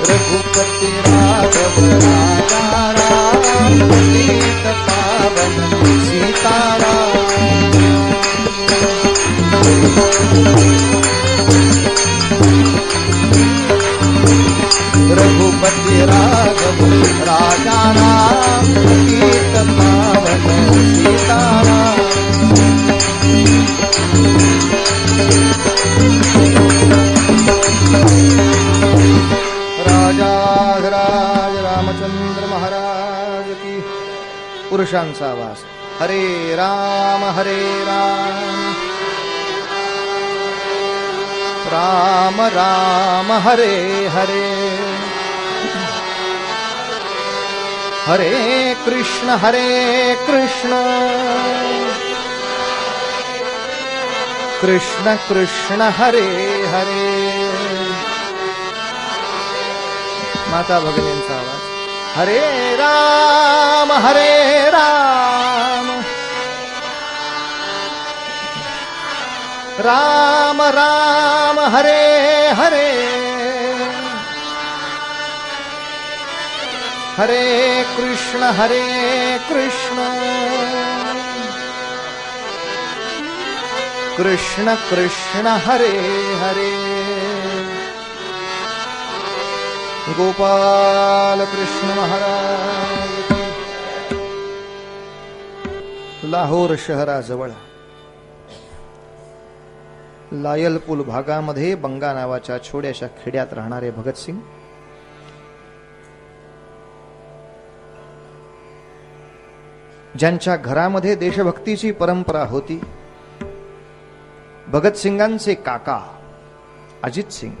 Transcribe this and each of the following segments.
रघुपति राघव राजा राम पतित पावन सीताराम। रघुपति राघव राजा राम पतित पावन सीताराम। राजाधिराज रामचंद्र महाराज की। पुरुषांचा वास। हरे राम राम राम हरे हरे, हरे कृष्ण कृष्ण कृष्ण हरे हरे। माता भगिनींचा आवाज। हरे राम राम राम हरे हरे, हरे कृष्ण कृष्ण कृष्ण हरे हरे। गोपाल कृष्ण महाराज की। लाहोर शहराजवळ लायलपूल भागामध्ये बंगा नावाच्या छोट्याशा खेड्यात राहणारे भगतसिंग ज्यांच्या घरामध्ये देशभक्तीची परंपरा होती, भगतसिंगांचे काका अजित सिंग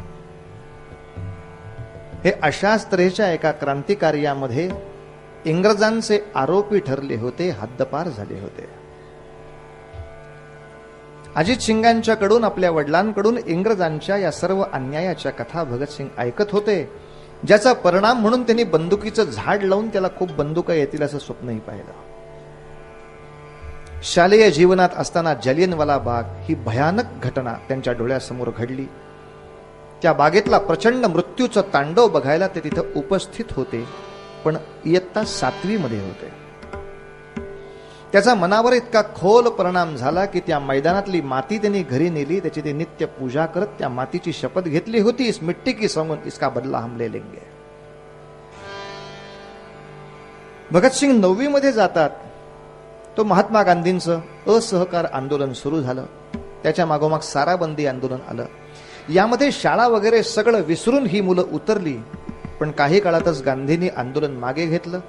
हे अशाच तऱ्हेच्या एका क्रांतिकार्यामध्ये इंग्रजांचे आरोपी ठरले होते, हद्दपार झाले होते। अजित सिंगांच्याकडून आपल्या वडिलांकडून इंग्रजांच्या या सर्व अन्यायाच्या कथा भगतसिंग ऐकत होते, ज्याचा परिणाम म्हणून त्यांनी बंदुकीचं झाड लावून त्याला खूप बंदुका येतील असं स्वप्नही पाहिलं। शालेय जीवनात असताना जालियनवाला बाग ही भयानक घटना त्यांच्या डोळ्यासमोर घडली। त्या बागेतला प्रचंड मृत्यूचा तांडव बघायला ते तिथं उपस्थित होते, पण इयत्ता 7वी मध्ये होते। त्याचा मनावर इतका खोल परिणाम झाला की त्या मैदानातली माती त्यांनी घरी नेली, त्याची ते नित्य पूजा करत त्या मातीची शपथ घेतली होती, इस मिट्टी की सौगंध इसका बदला हम ले लेंगे। भगतसिंग 9वी मध्ये जातात, तो महात्मा गांधींचं असहकार आंदोलन सुरू झालं, त्याच्या मागोमाग साराबंदी आंदोलन आलं। यामध्ये शाळा वगैरे सगळं विसरून ही मुलं उतरली, पण काही काळातच गांधींनी आंदोलन मागे घेतलं।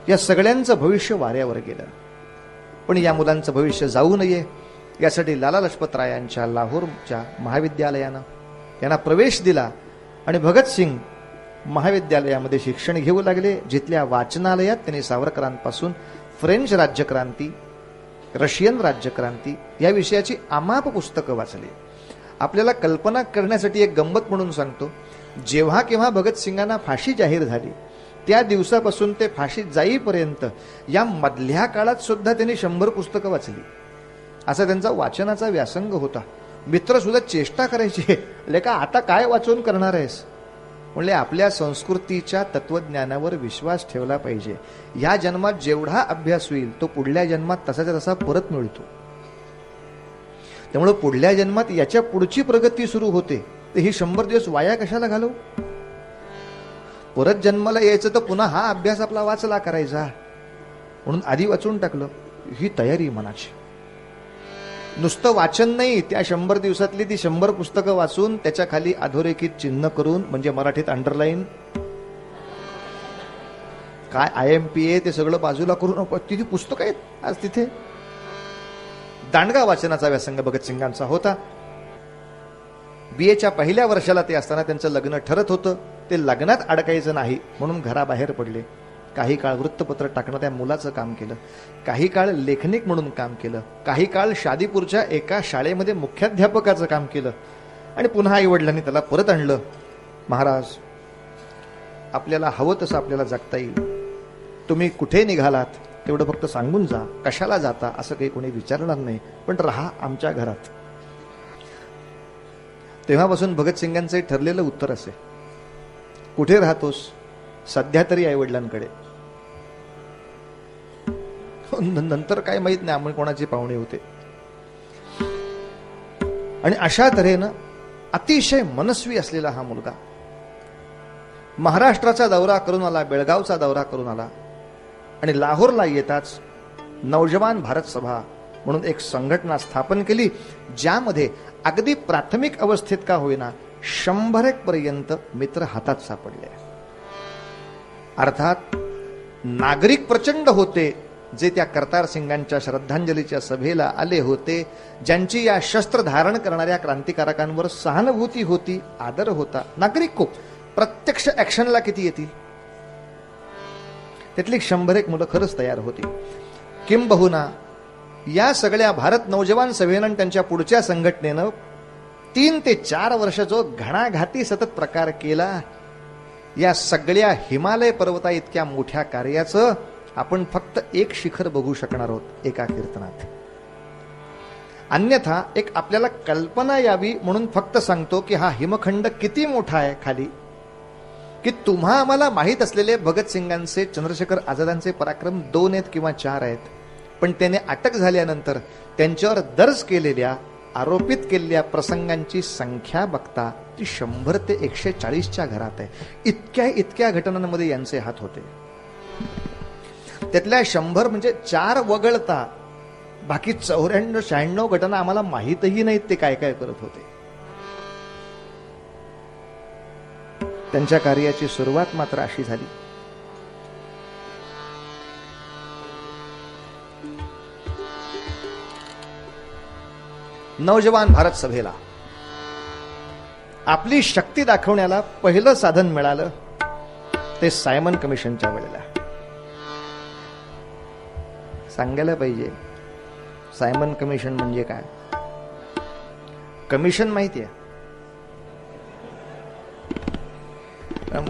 या सगळ्यांचं भविष्य वाऱ्यावर गेलं, पण या मुलांचं भविष्य जाऊ नये यासाठी लाला लजपत रायांच्या लाहोरच्या महाविद्यालयानं यांना प्रवेश दिला आणि भगतसिंग महाविद्यालयामध्ये शिक्षण घेऊ लागले, जिथल्या वाचनालयात त्यांनी सावरकरांपासून फ्रेंच राज्यक्रांती, रशियन राज्यक्रांती या विषयाची अमाप पुस्तकं वाचली। आपल्याला कल्पना करण्यासाठी एक गंमत म्हणून सांगतो, जेव्हा केव्हा भगतसिंगांना फाशी जाहीर झाली त्या दिवसापासून ते फाशीत जाईपर्यंत या मधल्या काळात सुद्धा त्यांनी 100 पुस्तकं वाचली। असा त्यांचा वाचनाचा व्यासंग होता। मित्र सुद्धा चेष्टा करायचे, लेका आता काय वाचून करणार आहेस? म्हणले आपल्या संस्कृतीच्या तत्वज्ञानावर विश्वास ठेवला पाहिजे। या जन्मात जेवढा अभ्यास होईल तो पुढल्या जन्मात तसाच्या तसा परत मिळतो। त्यामुळे पुढल्या जन्मात याच्या पुढची प्रगती सुरू होते, तर ही 100 दिवस वाया कशाला घालवू? परत जन्माला यायचं तर पुन्हा हा अभ्यास आपला वाचला करायचा, म्हणून आधी वाचून टाकलं। ही तयारी मनाची, नुसतं वाचन नाही, त्या 100 दिवसातली ती 100 पुस्तकं वाचून त्याच्या खाली अधोरेखित चिन्ह करून, म्हणजे मराठीत अंडरलाईन, काय IMPA ते सगळं बाजूला करून तिथे पुस्तकं आहेत आज तिथे। दांडगा वाचनाचा व्यासंग भगतसिंगांचा होता। BAच्या पहिल्या वर्षाला ते असताना त्यांचं लग्न ठरत होतं, ते लग्नात अडकायचं नाही म्हणून घराबाहेर पडले। काही काळ वृत्तपत्र टाकणं त्या मुलाचं काम केलं, काही काळ लेखनिक म्हणून काम केलं, काही काळ शादीपूरच्या एका शाळेमध्ये मुख्याध्यापकाचं काम केलं आणि पुन्हा आई वडिलांनी त्याला परत आणलं। महाराज, आपल्याला हवं तसं आपल्याला जगता येईल, तुम्ही कुठे निघालात तेवढं फक्त सांगून जा, कशाला जाता असं काही कोणी विचारणार नाही, पण राहा आमच्या घरात। तेव्हापासून भगतसिंगांचं ठरलेलं उत्तर असे, कुठे राहतोस? सध्या तरी आईवडिलांकडे. नंतर काय माहित नाही आम्ही कोणाचे पाहुणे होते. आणि अशा तऱ्हेनं अतिशय मनस्वी असलेला हा मुलगा महाराष्ट्राचा दौरा करून आला, बेळगावचा दौरा करून आला आणि लाहोरला येताच नौजवान भारत सभा म्हणून एक संघटना स्थापन केली, ज्यामध्ये अगदी प्राथमिक अवस्थेत का होईना 100 पर्यंत मित्र हातात सापडले. अर्थात नागरिक प्रचंड होते जे त्या करतार सिंगांच्या श्रद्धांजलीच्या सभेला आले होते, ज्यांची या शस्त्र धारण करणाऱ्या क्रांतिकारकांवर सहानुभूती होती, आदर होता. नागरिक खूप, प्रत्यक्ष ऍक्शनला किती येतील? त्यातली 100 मुलं खरंच तयार होती. किंबहुना या सगळ्या भारत नौजवान सभेनं त्यांच्या पुढच्या संघटनेनं 3 ते 4 वर्ष जो घणाघाती सतत प्रकार केला, या सगळ्या हिमालय पर्वता इतक्या मोठ्या कार्याचं आपण फक्त एक शिखर बघू शकणार आहोत एका कीर्तनात. अन्यथा एक आपल्याला कल्पना यावी म्हणून फक्त सांगतो की हा हिमखंड किती मोठा आहे खाली, की तुम्हा आम्हाला माहीत असलेले भगतसिंगांचे, चंद्रशेखर आझादांचे पराक्रम 2 आहेत किंवा 4 आहेत, पण त्याने अटक झाल्यानंतर त्यांच्यावर दर्ज केलेल्या, आरोपित केलेल्या प्रसंगांची संख्या बघता ती 100 ते 140च्या घरात आहे. इतक्या घटनांमध्ये यांचे हात होते. त्यातल्या 100 म्हणजे 4 वगळता बाकी 94-96 घटना आम्हाला माहीतही नाहीत ते काय काय करत होते. त्यांच्या कार्याची सुरुवात मात्र अशी झाली. नौजवान भारत सभेला आपली शक्ती दाखवण्याला पहिलं साधन मिळालं ते सायमन कमिशनच्या वेळेला. सांगायला पाहिजे सायमन कमिशन म्हणजे काय. कमिशन माहिती आहे,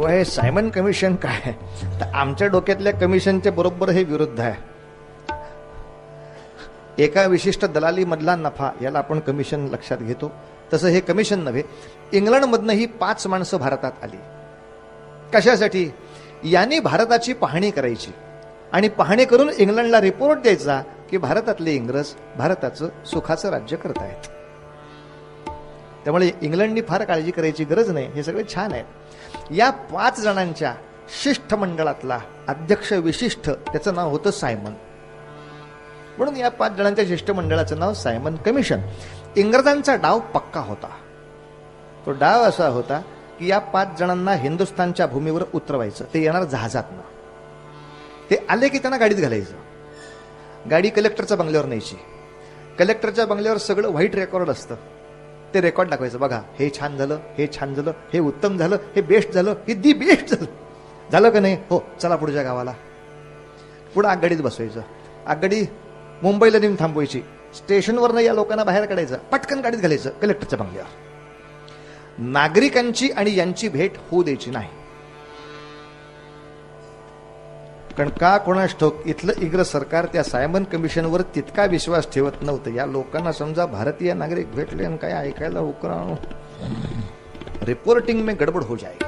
हे सायमन कमिशन काय, तर आमच्या डोक्यातल्या कमिशनच्या बरोबर हे विरुद्ध आहे. एका विशिष्ट दलाली मधला नफा याला आपण कमिशन लक्षात घेतो, तसं हे कमिशन नव्हे. इंग्लंडमधनं ही 5 माणसं भारतात आली. कशासाठी? यांनी भारताची पाहणी करायची आणि पाहणी करून इंग्लंडला रिपोर्ट द्यायचा की भारतातले इंग्रज भारताचं सुखाचं राज्य करत आहेत. त्यामुळे इंग्लंडनी फार काळजी करायची गरज नाही, हे सगळे छान आहे. या 5 जणांच्या शिष्टमंडळातला अध्यक्ष विशिष्ट, त्याचं नाव होतं सायमन. म्हणून या 5 जणांच्या शिष्टमंडळाचं नाव सायमन कमिशन. इंग्रजांचा डाव पक्का होता. तो डाव असा होता की या 5 जणांना हिंदुस्थानच्या भूमीवर उतरवायचं. ते येणार जहाजातनं. ते आले की त्यांना गाडीत घालायचं. गाडी कलेक्टरच्या बंगल्यावर न्यायची. कलेक्टरच्या बंगल्यावर सगळं व्हाईट रेकॉर्ड असतं. ते रेकॉर्ड दाखवायचं, बघा हे छान झालं, हे छान झालं, हे उत्तम झालं, हे बेस्ट झालं, हे दी बेस्ट झालं. झालं का नाही? हो, चला पुढच्या गावाला. पुढे आगगाडीत बसवायचं. आगगाडी मुंबईला नेऊन थांबवायची. स्टेशनवरनं या लोकांना बाहेर काढायचं, पटकन गाडीत घालायचं कलेक्टरच्या बंगल्यावर. नागरिकांची आणि यांची भेट होऊ द्यायची नाही. कारण का कोणास ठाऊक इथलं इंग्रज सरकार त्या सायमन कमिशनवर तितका विश्वास ठेवत नव्हतं. या लोकांना समजा भारतीय नागरिक भेटले आणि काय ऐकायला उकराव, रिपोर्टिंग में गडबड हो जाएगी.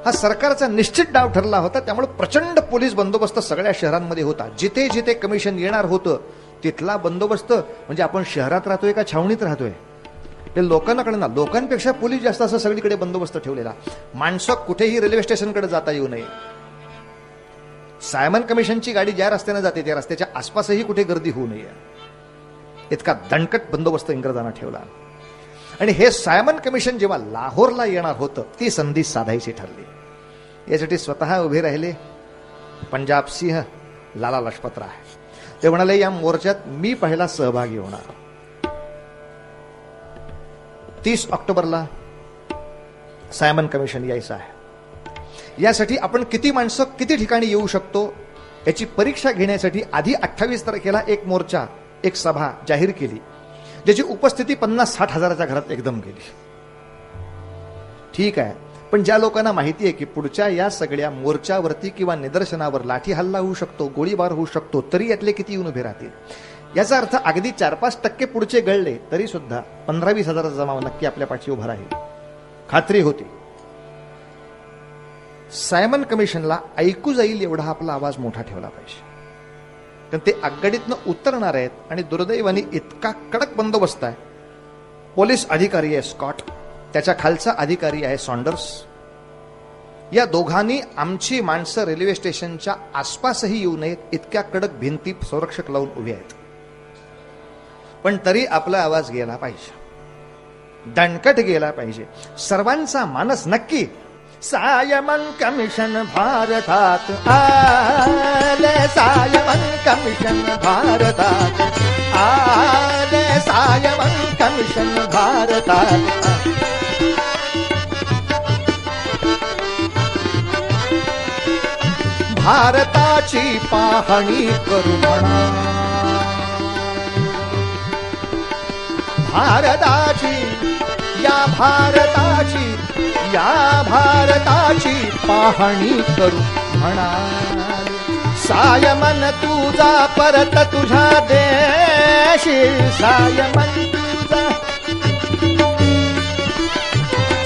हा सरकारचा निश्चित डाव ठरला होता. त्यामुळे प्रचंड पोलीस बंदोबस्त सगळ्या शहरांमध्ये होता. जिथे जिथे कमिशन येणार होतं तिथला बंदोबस्त म्हणजे आपण शहरात राहतोय का छावणीत राहतोय ते लोकांना कळेना. लोकांपेक्षा पोलीस जास्त असं सगळीकडे बंदोबस्त ठेवलेला. माणसं कुठेही रेल्वे स्टेशनकडे जाता येऊ नये. सायमन कमिशनची गाडी ज्या रस्त्याने जाते त्या रस्त्याच्या आसपासही कुठे गर्दी होऊ नये इतका दणकट बंदोबस्त इंग्रजांना ठेवला. आणि हे सायमन कमिशन जेव्हा लाहोरला येणार होतं ती संधी साधायची ठरली. यासाठी स्वतः उभे राहिले पंजाब सिंह, लाला लजपत राय. ते म्हणाले या मोर्चात मी पहिला सहभागी होणार. 30 ऑक्टोबरला सायमन कमिशन यायचं आहे. यासाठी आपण किती माणसं किती ठिकाणी येऊ शकतो याची परीक्षा घेण्यासाठी आधी 28 तारखेला एक मोर्चा, एक सभा जाहीर केली, ज्याची उपस्थिती 50-60 हजाराच्या घरात एकदम गेली. ठीक आहे, पण ज्या लोकांना माहिती आहे की पुढच्या या सगळ्या मोर्चावरती किंवा निदर्शनावर लाठी हल्ला होऊ शकतो, गोळीबार होऊ शकतो, तरी यातले किती येऊन उभे राहतील. याचा अर्थ अगदी 4-5% पुढचे गळले तरी सुद्धा 15-20 हजाराचा जमाव नक्की आपल्या पाठी उभा राहील, खात्री होती. सायमन कमिशनला ऐकू जाईल एवढा आपला आवाज मोठा ठेवला पाहिजे. कारण ते आगगाडीतनं उतरणार आहेत आणि दुर्दैवाने इतका कडक बंदोबस्त आहे. पोलीस अधिकारी आहे स्कॉट, त्याच्या खालचा अधिकारी आहे सॉन्डर्स. या दोघांनी आमची माणसं रेल्वे स्टेशनच्या आसपासही येऊ नयेत इतक्या कडक भिंती संरक्षक लावून उभे आहेत. पण तरी आपला आवाज गेला पाहिजे, दणकट गेला पाहिजे. सर्वांचा मानस नक्की सायमन कमिशन भारतात आले, सायमन कमिशन भारतात आले, सायमन कमिशन भारतात. भारताची पाहणी करू म्हणा, भारताची या भारताची पाहणी करू म्हणा. सायमन तुझा परत तुझ्या देशी, सायमन तुझा,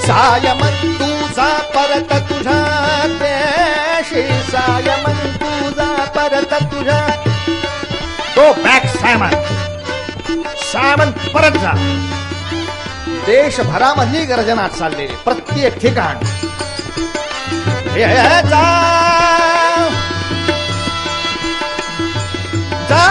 सायमन तुझा परत तुझ्या देशी, सायमन तुझा परत तुझ्या. गो बॅक सायमन, सायमन परत जा. देशभरामधली गर्जना चाललेली प्रत्येक ठिकाण जा जा जा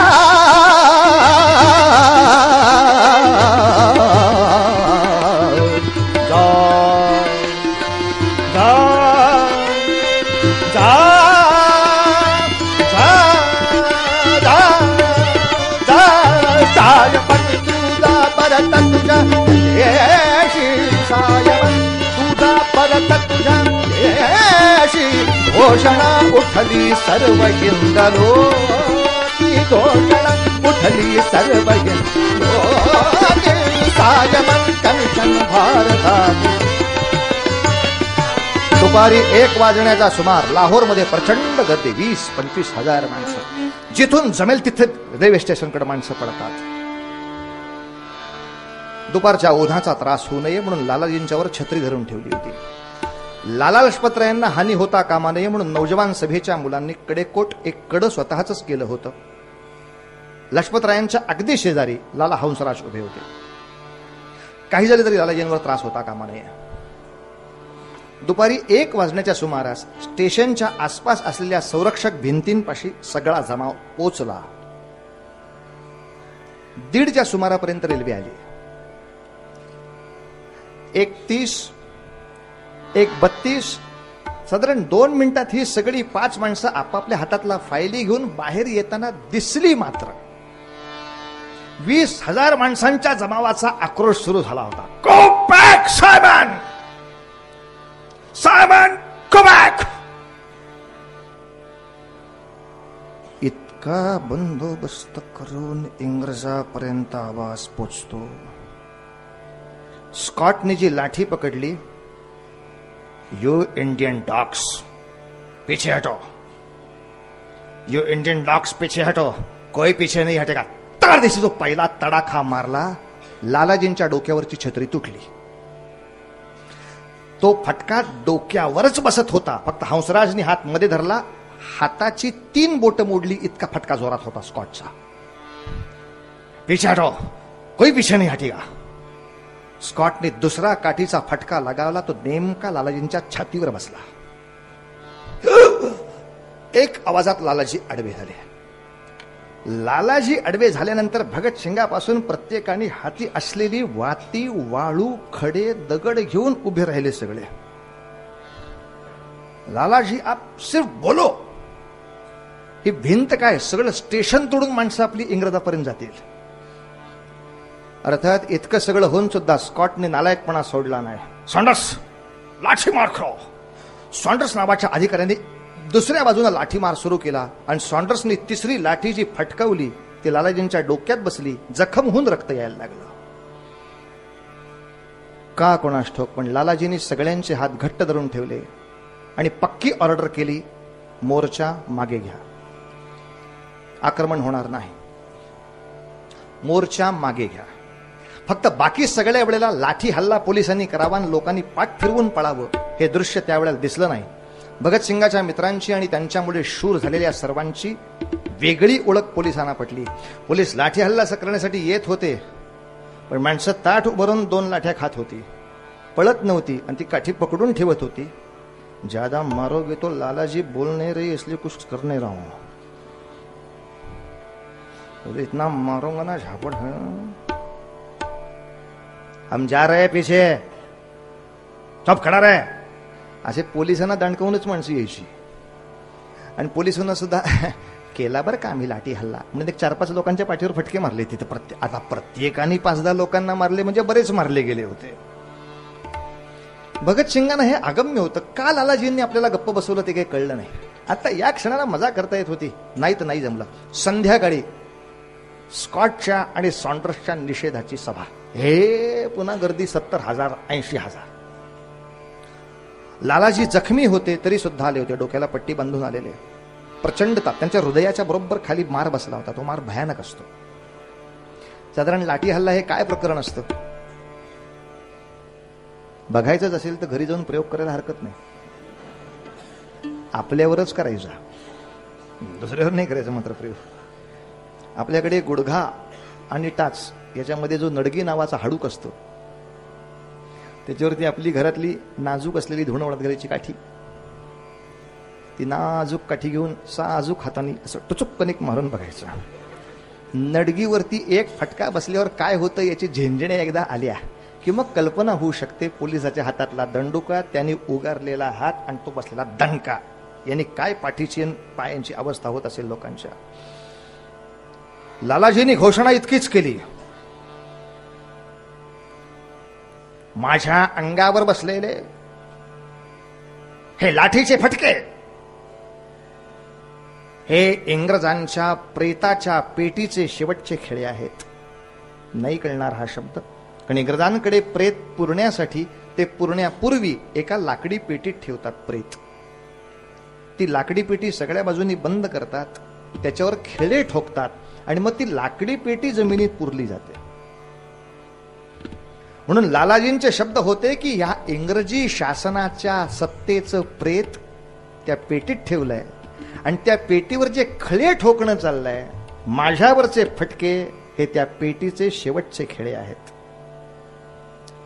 घोषणा उठली सर्व हिंदलो, घोषणा उठली सर्व हिंदलो. सायमन कमिशन भारतात. दुपारी 1 वाजण्याचा सुमार लाहोरमध्ये प्रचंड गर्दी, 20-25 हजार माणसं. जिथून जमेल तिथे रेल्वे स्टेशनकडे माणसं पडतात. दुपारच्या ओधाचा त्रास होऊ नये म्हणून लालाजींच्यावर छत्री धरून ठेवली होती. लाला लजपतरायांना हानी होता कामा नये म्हणून नौजवान सभेच्या मुलांनी कडेकोट एक कडं स्वतःच केलं होतं. लजपतरायांच्या अगदी शेजारी लाला हंसराज उभे होते. काही झाले तरी लालाजींवर त्रास होता कामा नये. दुपारी 1 वाजण्याच्या सुमारास स्टेशनच्या आसपास असलेल्या संरक्षक भिंतींपाशी सगळा जमाव पोचला. 1:30च्या सुमारापर्यंत रेल्वे आली. 1:30, 1:32, साधारण 2 मिनिटात ही सगळी 5 माणसं आपापल्या हातातला फायली घेऊन बाहेर येताना दिसली. मात्र 20,000 माणसांच्या जमावाचा आक्रोश सुरू झाला होता. Go back Simon, Simon go back. इतका बंदोबस्त करून इंग्रजापर्यंत आवाज पोचतो. स्कॉटने जी लाठी पकडली, यू इंडियन डॉग्स पीछे हटो, यू इंडियन डॉग्स पीछे हटो, कोई पीछे नहीं हटेगा. तर दिवशी जो पहिला तडाखा मारला, लालाजींच्या डोक्यावरची छत्री तुटली. तो फटका डोक्यावरच बसत होता. फक्त हंसराजने हात मध्ये धरला, हाताची 3 बोट मोडली, इतका फटका जोरात होता स्कॉटचा. पीछे हटो, कोई पीछे नहीं हटेगा. स्कॉटने दुसरा काठीचा फटका लगावला, तो नेमका लालाजींच्या छातीवर बसला. एक आवाजात लालाजी आडवे झाले. लालाजी आडवे झाल्यानंतर भगत सिंगापासून प्रत्येकाने हाती असलेली वाती, वाळू, खडे, दगड घेऊन उभे राहिले सगळे. लालाजी आप सिर्फ बोलो. ही भिंत काय, सगळं स्टेशन तोडून माणसं आपली इंग्रजापर्यंत जातील. अर्थात इतकं सगळं होऊन सुद्धा स्कॉटने नालायकपणा सोडला नाही. सॉन्डर्स लाठी मार करो. सॉन्डर्स नावाच्या अधिकाऱ्याने दुसऱ्या बाजूला लाठीमार सुरू केला आणि सॉन्डर्सने 3री लाठी जी फटकावली ती लालाजींच्या डोक्यात बसली. जखम होऊन रक्त यायला लागलं. का कोणास ठाऊक, पण लालाजींनी सगळ्यांचे हात घट्ट धरून ठेवले आणि पक्की ऑर्डर केली, मोर्चा मागे घ्या, आक्रमण होणार नाही, मोर्चा मागे घ्या. फक्त बाकी सगळ्या वेळेला लाठी हल्ला पोलिसांनी करावा आणि लोकांनी पाठ फिरवून पळावं हे दृश्य त्यावेळेला दिसलं नाही. भगतसिंगाच्या मित्रांची आणि त्यांच्यामुळे शूर झालेल्या सर्वांची वेगळी ओळख पोलिसांना पटली. पोलीस लाठी हल्ला करण्यासाठी येत होते, पण माणसं ताठ उभारून 2 लाठ्या खात होती, पळत नव्हती आणि ती काठी पकडून ठेवत होती. ज्यादा मारोगे तो लालाजी बोल नहीं रही इसलिए कुछ कर नहीं रहा हूं. इतना मारूंगा ना झापड़ है. हम जा रहे पीछे, सब खड़ा रहे. असे पोलिसांना दणकवूनच माणसं यायची. आणि पोलिसांना सुद्धा केला बरं का आम्ही लाठी हल्ला म्हणजे 4-5 लोकांच्या पाठीवर फटके मारले तिथे. आता प्रत्येकाने 5-10 लोकांना मारले म्हणजे बरेच मारले गेले होते. भगतसिंगांना हे अगम्य होतं. का लालाजींनी आपल्याला गप्प बसवलं ते काही कळलं नाही. आता या क्षणाला मजा करता येत होती, नाही तर नाही जमलं. संध्याकाळी स्कॉटच्या आणि सॉन्डर्सच्या निषेधाची सभा. हे पुन्हा गर्दी 70,000 80,000. लालाजी जखमी होते तरी सुद्धा आले होते, डोक्याला पट्टी बांधून आलेले. प्रचंड ताप, त्यांच्या हृदयाच्या बरोबर खाली मार बसला होता. तो मार भयानक असतो. साधारण लाठी हल्ला हे काय प्रकरण असतं बघायचंच असेल तर घरी जाऊन प्रयोग करायला हरकत नाही. आपल्यावरच करायचा, दुसऱ्यावर नाही करायचं मात्र प्रयोग. आपल्याकडे गुडघा आणि टाच याच्यामध्ये जो नडगी नावाचा हाडूक असतो, त्याच्यावरती आपली घरातली नाजूक असलेली धुणं वळत घालायची काठी, ती नाजूक काठी घेऊन साजूक हाताने असं टुचुक कणिक मारून बघायचं. नडगीवरती एक फटका बसल्यावर काय होतं याची झेंझणे एकदा आल्या की मग कल्पना होऊ शकते पोलिसाच्या हातातला दंडुका, त्यांनी उगारलेला हात आणि तो बसलेला दणका, यांनी काय पाठीची पायांची अवस्था होत असेल लोकांच्या. लालाजींनी घोषणा इतकीच केली, माझ्या अंगावर बसलेले हे लाठीचे फटके हे इंग्रजांच्या प्रेताच्या पेटीचे शेवटचे खेळे आहेत. नाही कळणार हा शब्द, कारण इंग्रजांकडे प्रेत पुरण्यासाठी ते पुरण्यापूर्वी एका लाकडी पेटीत ठेवतात प्रेत. ती लाकडी पेटी सगळ्या बाजूनी बंद करतात, त्याच्यावर खेळे ठोकतात आणि मग ती लाकडी पेटी जमिनीत पुरली जाते. म्हणून लालाजींचे शब्द होते की ह्या इंग्रजी शासनाच्या सत्तेचं प्रेत त्या पेटीत ठेवलंय आणि त्या पेटीवर जे खळे ठोकणं चाललंय, माझ्यावरचे फटके हे त्या पेटीचे शेवटचे खेळे आहेत.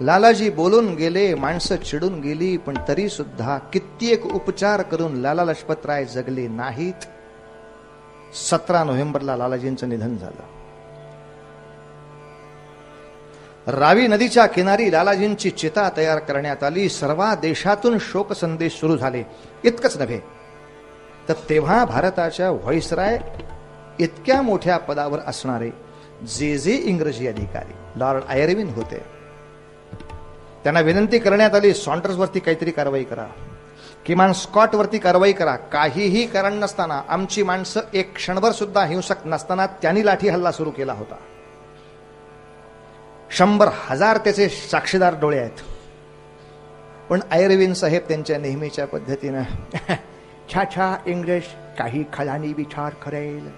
लालाजी बोलून गेले, माणसं चिडून गेली, पण तरी सुद्धा कित्येक उपचार करून लाला लजपतराय जगले नाहीत. 17 नोव्हेंबरला लालाजींचं निधन झालं. रावी नदीच्या किनारी लालाजींची चिता तयार करण्यात आली. सर्व देशातून शोक संदेश सुरू झाले. इतकंच नव्हे तर तेव्हा भारताच्या व्हाईसराय इतक्या मोठ्या पदावर असणारे जे इंग्रजी अधिकारी लॉर्ड आयर्विन होते. त्यांना विनंती करण्यात आली, सॉन्डर्सवरती काहीतरी कारवाई करा, किमान स्कॉटवरती कारवाई करा. काहीही कारण नसताना, आमची माणसं एक क्षणभर सुद्धा हिंसक नसताना त्यांनी लाठी हल्ला सुरू केला होता. 100,000 त्याचे साक्षीदार डोळे आहेत. पण आयर्विन साहेब त्यांच्या नेहमीच्या पद्धतीनं छा इंग्लिश काही खलानी विचार करेल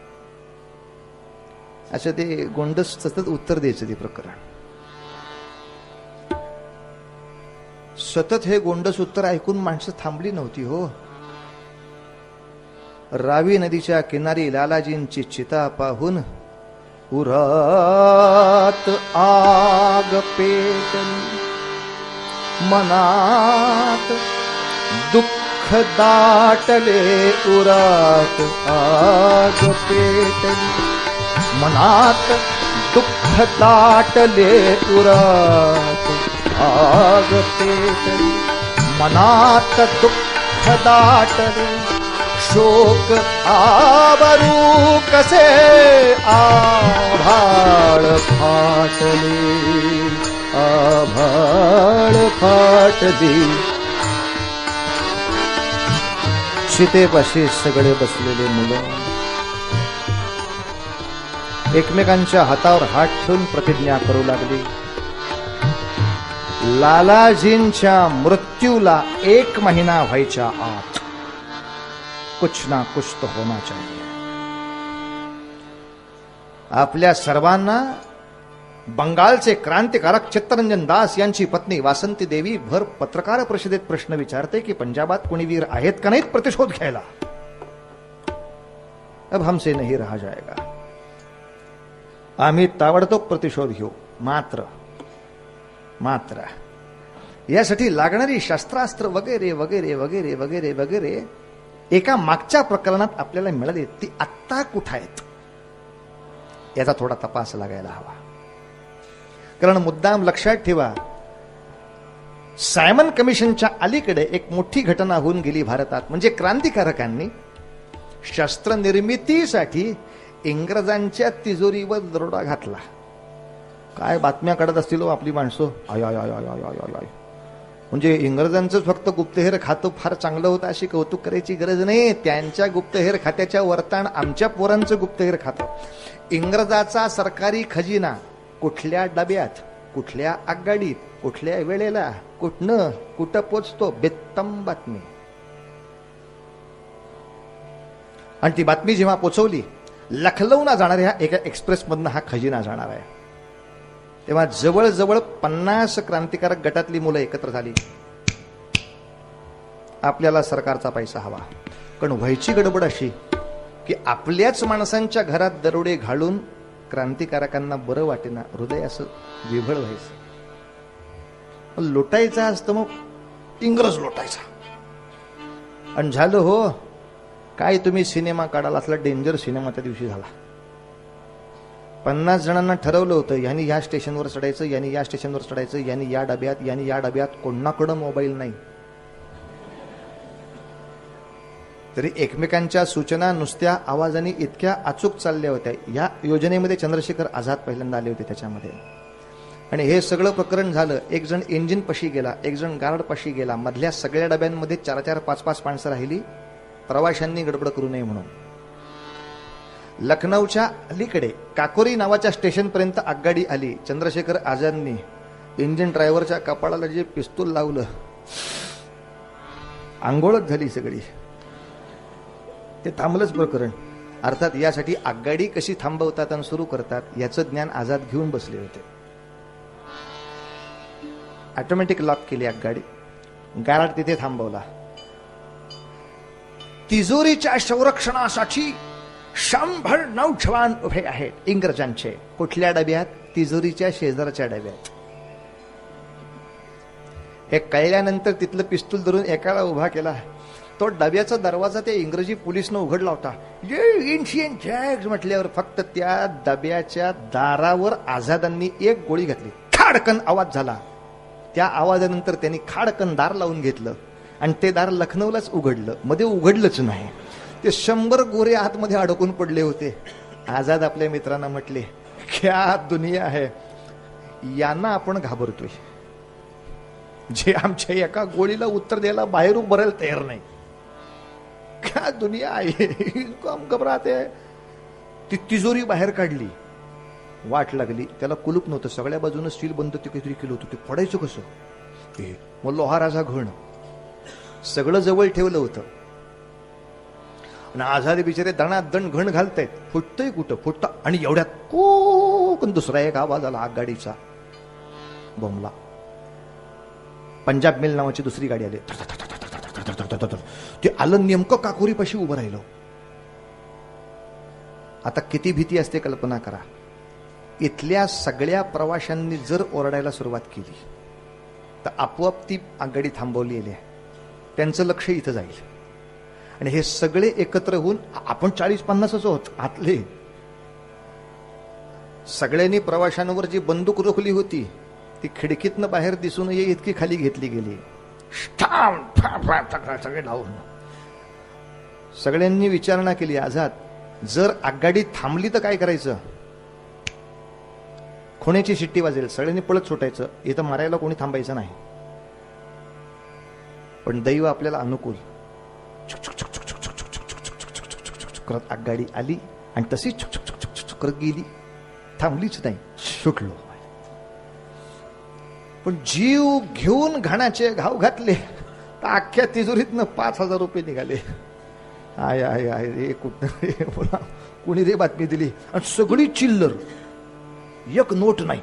असं ते गोंडस सतत उत्तर द्यायचं. ते प्रकरण सतत हे गोंडस उत्तर ऐकून माणसं थांबली नव्हती हो. रावी नदीच्या किनारी लालाजींची चिता पाहून उरात आग पेटली, मनात दुःख दाटले. उरात आग पेटली, मनात दुःख दाटले. उरात आग पेटली, मनात दुःख दाटले. शोक आवरू कसे आभाळ फाटले. आभाळ फाटली. चितेपाशी सगळे बसलेले मुलं एकमेकांच्या हातावर हात ठेवून प्रतिज्ञा करू लागली, लालाजींच्या मृत्यूला 1 महिना व्हायच्या आत कुछ ना कुछ तो होना चाहिए. आपल्या सर्वांना बंगालचे क्रांतिकारक चित्तरंजन दास यांची पत्नी वासंती देवी भर पत्रकार परिषदेत प्रश्न विचारते की पंजाबात कोणी वीर आहेत का नाहीत प्रतिशोध घ्यायला. अब हमसे नहीं रहा जाएगा, आम्ही ताबडतोब प्रतिशोध घेऊ. मात्र यासाठी लागणारी शस्त्रास्त्र वगैरे वगैरे वगैरे वगैरे वगैरे एका मागच्या प्रकरणात आपल्याला मिळाली, ती आत्ता कुठं आहेत याचा थोडा तपास लागायला हवा. कारण मुद्दाम लक्षात ठेवा, सायमन कमिशनच्या अलीकडे एक मोठी घटना होऊन गेली भारतात. म्हणजे क्रांतिकारकांनी शस्त्र निर्मितीसाठी इंग्रजांच्या तिजोरीवर दरोडा घातला. काय बातम्या काढत असतील आपली माणसं, I I I I I I I. म्हणजे इंग्रजांचं फक्त गुप्तहेर खातं फार चांगलं होतं अशी कौतुक करायची गरज नाही. त्यांच्या गुप्तहेर खात्याच्या वरताण आमच्या पोरांचं गुप्तहेर खातं. इंग्रजाचा सरकारी खजिना कुठल्या डब्यात, कुठल्या आगगाडीत, कुठल्या वेळेला, कुठं पोचतो, बेत्तम बातमी. आणि ती बातमी जेव्हा पोचवली, लखनौला जाणाऱ्या एका एक्सप्रेस मधनं हा खजिना जाणार आहे, तेव्हा जवळजवळ 50 क्रांतिकारक गटातली मुलं एकत्र झाली. आपल्याला सरकारचा पैसा हवा. कारण व्हायची गडबड अशी की आपल्याच माणसांच्या घरात दरोडे घालून क्रांतिकारकांना बरं वाटेना, हृदय असं विभळ व्हायचं. लोटायचा असतं मग इंग्रज लोटायचा. आणि झालं हो काय, तुम्ही सिनेमा काढाल असला डेंजर सिनेमा त्या दिवशी झाला. 50 जणांना ठरवलं होतं, यांनी या स्टेशनवर चढायचं, यांनी या स्टेशनवर चढायचं, यांनी या डब्यात, यांनी या डब्यात. कोणाकडं मोबाईल नाही, तरी एकमेकांच्या सूचना नुसत्या आवाजाने इतक्या अचूक चालल्या होत्या. या योजनेमध्ये चंद्रशेखर आझाद पहिल्यांदा आले होते त्याच्यामध्ये. आणि हे सगळं प्रकरण झालं. एक जण इंजिन पाशी गेला, एक जण गार्ड पाशी गेला. मधल्या सगळ्या डब्यांमध्ये 4-4, 5-5 माणसं राहिली, प्रवाशांनी गडबड करू नये म्हणून. लखनौच्या अलीकडे काकोरी नावाच्या स्टेशन पर्यंत आगगाडी आली. चंद्रशेखर आझादनी इंजिन ड्रायव्हरच्या कपाळाला जे पिस्तूल लावलं, आंघोळच झाली सगळी. ते थांबलंच प्रकरण. अर्थात यासाठी आगगाडी कशी थांबवतात आणि सुरू करतात याचं ज्ञान आझाद घेऊन बसले होते. ऑटोमॅटिक लॉक केली आगगाडी, गार्ड तिथे थांबवला. तिजोरीच्या संरक्षणासाठी 100 नौजवान उभे आहेत इंग्रजांचे. कुठल्या डब्यात? तिजोरीच्या शेजारच्या डब्यात. हे कळल्यानंतर तिथलं पिस्तूल धरून एकाला उभा केला. तो डब्याचा दरवाजा त्या इंग्रजी पोलिसनं उघडला होता. इंडियन जॅक्स म्हटल्यावर फक्त त्या डब्याच्या दारावर आझादांनी एक गोळी घातली. खाडकन आवाज झाला. त्या आवाजानंतर त्यांनी खाडकन दार लावून घेतलं आणि ते दार लखनौलाच उघडलं, मध्ये उघडलंच नाही. ते 100 गोरे आतमध्ये अडकून पडले होते. आझाद आपल्या मित्रांना म्हटले, क्या दुनिया है, यांना आपण घाबरतोय, जे आमच्या एका गोळीला उत्तर द्यायला बाहेर उभं राहायला तयार नाही. क्या दुनिया आहे, इनको हम घबराते हैं. ती तिजोरी बाहेर काढली. वाट लागली. त्याला कुलूप नव्हतं, सगळ्या बाजूने स्टील बंद ते काहीतरी केलं होतं. ते फोडायचं कसं? मग लोहाराचा घण सगळं जवळ ठेवलं होतं. आणि आझादी बिचारे दणादण घण घालतायत. फुटतंय कुठं फुटतं. आणि एवढ्यात कोकण दुसरा एक आवाज आला आगगाडीचा. बोंबला. पंजाब मेल नावाची दुसरी गाडी आली. ते आलं नेमकं काकोरीपाशी उभं राहिलं. आता किती भीती असते कल्पना करा. इथल्या सगळ्या प्रवाशांनी जर ओरडायला सुरुवात केली तर आपोआप ती आगगाडी थांबवली आहे. त्यांचं लक्ष इथं जाईल. आणि हे सगळे एकत्र होऊन, आपण 40-50च आहोत आतले, सगळ्यांनी प्रवाशांवर जी बंदूक रोखली होती ती खिडकीतनं बाहेर दिसून ये इतकी खाली घेतली गेली. सगळे लावून सगळ्यांनी विचारणा केली, आझाद जर आगगाडी थांबली तर काय करायचं? खुण्याची शिट्टी वाजेल, सगळ्यांनी पळत सुटायचं, इथं मारायला कोणी थांबायचं नाही. पण दैव आपल्याला अनुकूल. करत आगगाडी आली आणि तशीच छुक करत गेली, थांबलीच नाही. सुटलो. पण जीव घेऊन घाणाचे घाव घातले तर अख्ख्या तिजोरीतनं 5,000 रुपये निघाले. आय आय आय रे, कुठं कुणी रे बातमी दिली. आणि सगळी चिल्लर एक नोट नाही.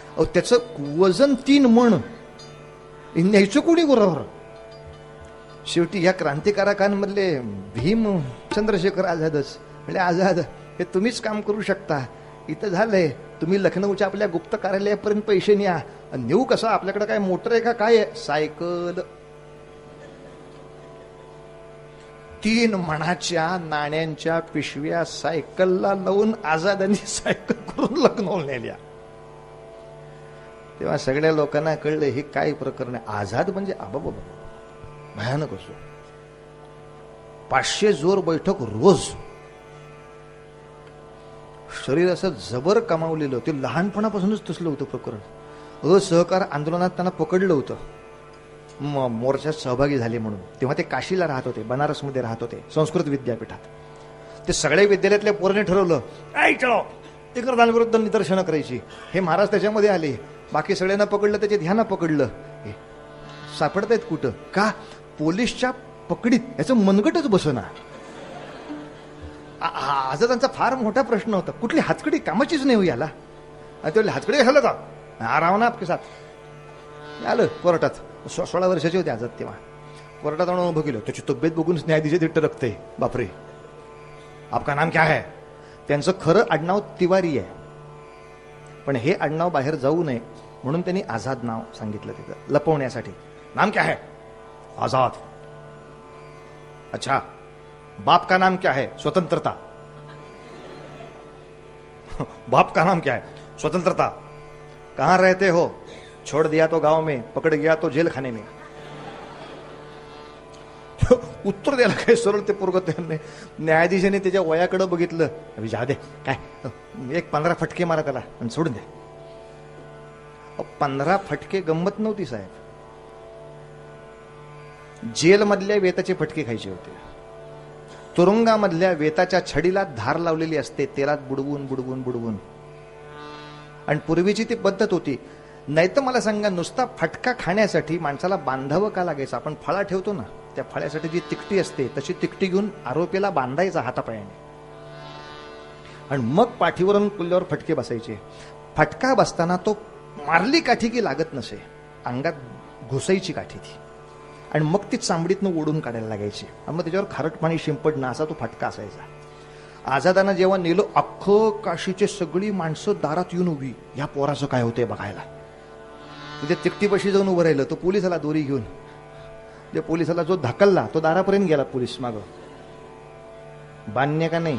अहो त्याचं वजन 3 मण, न्यायचं कोणी बरोबर. शेवटी या क्रांतिकारकांमधले भीम चंद्रशेखर आझादच म्हणजे, आझाद हे तुम्हीच काम करू शकता, इथं झालंय, तुम्ही लखनौच्या आपल्या गुप्त कार्यालयापर्यंत पैसे न्या. नेऊ कसं, आपल्याकडे काय मोटर आहे का काय आहे? सायकल. 3 मणाच्या नाण्यांच्या पिशव्या सायकलला लावून आझादांनी सायकल करून लखनौ नेल्या. तेव्हा सगळ्या लोकांना कळलं हे काय प्रकरण आहे. आझाद म्हणजे आबाबा भयानक असो. 500 जोर बैठक रोज. शरीर असं जबर कमावलेलं. ते लहानपणापासूनच तसलं होतं प्रकरण. असहकार आंदोलनात त्यांना पकडलं होतं, मोर्चात सहभागी झाले म्हणून. तेव्हा ते काशीला राहत होते, बनारसमध्ये राहत होते, संस्कृत विद्यापीठात. ते सगळ्या विद्यालयातल्या पोरांनी ठरवलं, ऐ चलो इंग्रजांविरुद्ध निदर्शनं करायची. हे महाराज त्याच्यामध्ये आले, बाकी सगळ्यांना पकडलं, त्याचे ध्यान पकडलं. सापडतायत कुठं का? पोलीसच्या पकडीत. याचं मनगटच बसना. आज त्यांचा फार मोठा प्रश्न होता, कुठली हातकडी कामाचीच नाही हो याला. ते हातकडी घालं का? आराम ना आपके साथ. आलं कोर्टात. 16 वर्षाचे होते आझाद तेव्हा. कोर्टात आणून उभं केलं. त्याची तब्येत बघून न्यायाधीश टरकते, बापरे आपका नाम क्या है? त्यांचं खरं आडनाव तिवारी आहे, पण हे आडनाव बाहेर जाऊ नये म्हणून त्यांनी आझाद नाव सांगितलं तिथं लपवण्यासाठी. नाम क्या है? आजाद. अच्छा, बाप का नाम क्या है? स्वतंत्रता. बाप का नाम क्या है? स्वतंत्रता. कहां रहते हो? छोड़ दिया तो गांव में, पकड़ गया तो जेल खाने में. उत्तर द्यायला काय सरळ ते पोरग. त्याने न्यायाधीशाने त्याच्या वयाकडे बघितलं. अभि जा दे, काय एक 15 फटके मारा त्याला आणि सोडून दे. 15 फटके गंमत नव्हती साहेब. जेलमधल्या वेताचे फटके खायचे होते. तुरुंगामधल्या वेताच्या छडीला धार लावलेली असते, तेलात बुडवून बुडवून बुडवून. आणि पूर्वीची ती पद्धत होती. नाही तर मला सांगा, नुसता फटका खाण्यासाठी माणसाला बांधावं का लागायचं? आपण फळा ठेवतो ना, त्या फळ्यासाठी जी तिकटी असते तशी तिकटी घेऊन आरोपीला बांधायचा हातापायाने, आणि मग पाठीवरून कुल्ल्यावर फटके बसायचे. फटका बसताना तो मारली काठी की लागत नसे, अंगात घुसायची काठी ती, आणि मग ती चांबडीतनं ओढून काढायला लागायची. आणि मग त्याच्यावर खारट पाणी शिंपडणं असा तो फटका असायचा. आझादांना जेव्हा नेलं, अख्खं काशीचे सगळी माणसं दारात येऊन उभी, या पोराचं काय होतंय बघायला. तिथे तिकटीपाशी जाऊन उभं राहिलं. तो पोलिसाला दोरी घेऊन, त्या पोलिसाला जो धकलला तो दारापर्यंत गेला. पोलीस मागं, बांधने का नहीं,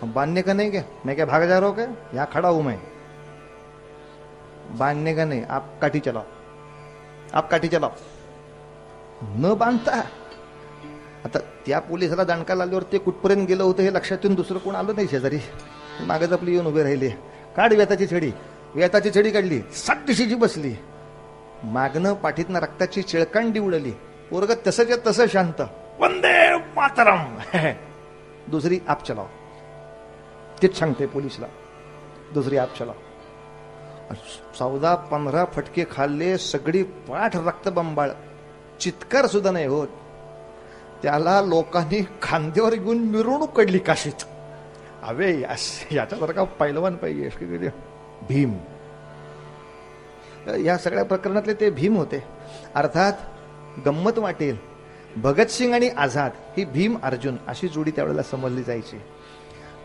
बांधने का नहीं क्या, मैं क्या भाग जा रहा हूं क्या, यहां खड़ा हूं मैं, बांधने का नहीं, आप काठी चलाओ, आप काठी चलाओ. न बांधता. आता त्या पोलिसाला दणका लागल्यावर ते कुठपर्यंत गेलं होतं हे लक्षात येऊन दुसरं कोण आलं नाही शेजारी. मागच आपली येऊन उभे राहिले. काढ वेताची छडी. वेताची छडी काढली, साठशीची बसली. मागणं पाठीतनं रक्ताची चिळकांडी उडली. पोरग तसंच्या तसं शांत. वंदे मातरम. दुसरी आप चलाव. तेच सांगते पोलिसला, दुसरी आप चलाव. 14-15 फटके खाल्ले, सगळी पाठ रक्तबंबाळ. चित्कार सुद्धा नाही होत. त्याला लोकांनी खांद्यावर घेऊन मिरवणूक काढली काशीत. अवे याच्यासारखा पैलवान पाहिजे. भीम. या सगळ्या प्रकरणातले ते भीम होते. अर्थात गंमत वाटेल, भगतसिंग आणि आझाद ही भीम अर्जुन अशी जोडी त्यावेळेला समजली जायची.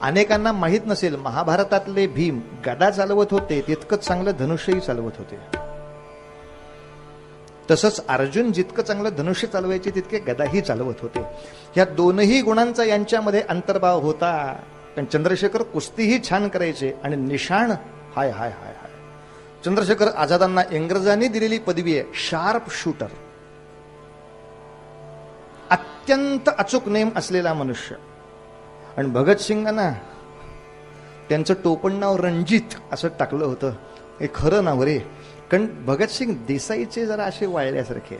अनेकांना माहीत नसेल, महाभारतातले भीम गदा चालवत होते, तितकंच चांगलं धनुष्यही चालवत होते. तसंच अर्जुन जितकं चांगलं धनुष्य चालवायचे तितके गदाही चालवत होते. ह्या दोनही गुणांचा यांच्यामध्ये अंतर्भाव होता. पण चंद्रशेखर कुस्तीही छान करायचे आणि निशाण हाय हाय हाय हाय. चंद्रशेखर आझादांना इंग्रजांनी दिलेली पदवी आहे शार्प शूटर. अत्यंत अचूक नेम असलेला मनुष्य. आणि भगतसिंगांना त्यांचं टोपण नाव रणजित असं टाकलं होतं. हे खरं नाव रे, कारण भगतसिंग देसाईचे जरा असे वाळल्यासारखे,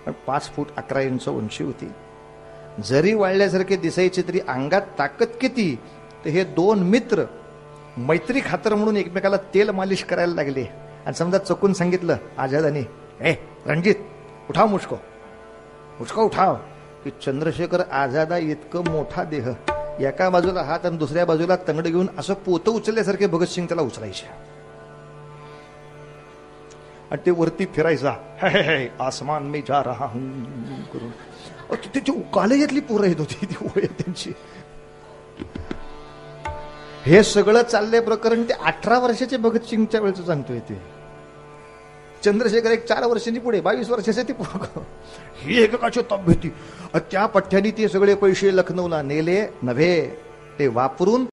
पण 5 फूट 11 इंच उंची होती. जरी वाळल्यासारखे दिसायचे तरी अंगात ताकद किती. तर हे 2 मित्र मैत्री खातर म्हणून एकमेकाला तेल मालिश करायला लागले. आणि समजा चकून सांगितलं आझादांनी, ए रणजित उठाव मुझको, मुझको उठाव, की चंद्रशेखर आझादा इतकं मोठा देह एका बाजूला हात आणि दुसऱ्या बाजूला तंगड घेऊन असं पोतं उचलल्यासारखे भगतसिंग त्याला उचलायचे आणि ते वरती फिरायचा, हे हे आसमान में जा रहा हूं करून. त्याची कॉलेजातली पोरं येत होती ती ओळ त्यांची. हे सगळं चाललंय प्रकरण ते 18 वर्षाचे भगतसिंगच्या वेळेचं सांगतोय ते. चंद्रशेखर एक 4 वर्षांनी पुढे 22 वर्षाचे ते पोरग. ही एककाची तब्येती. त्या पठ्ठ्यानी ते सगळे पैसे लखनौला नेले नव्हे, ते वापरून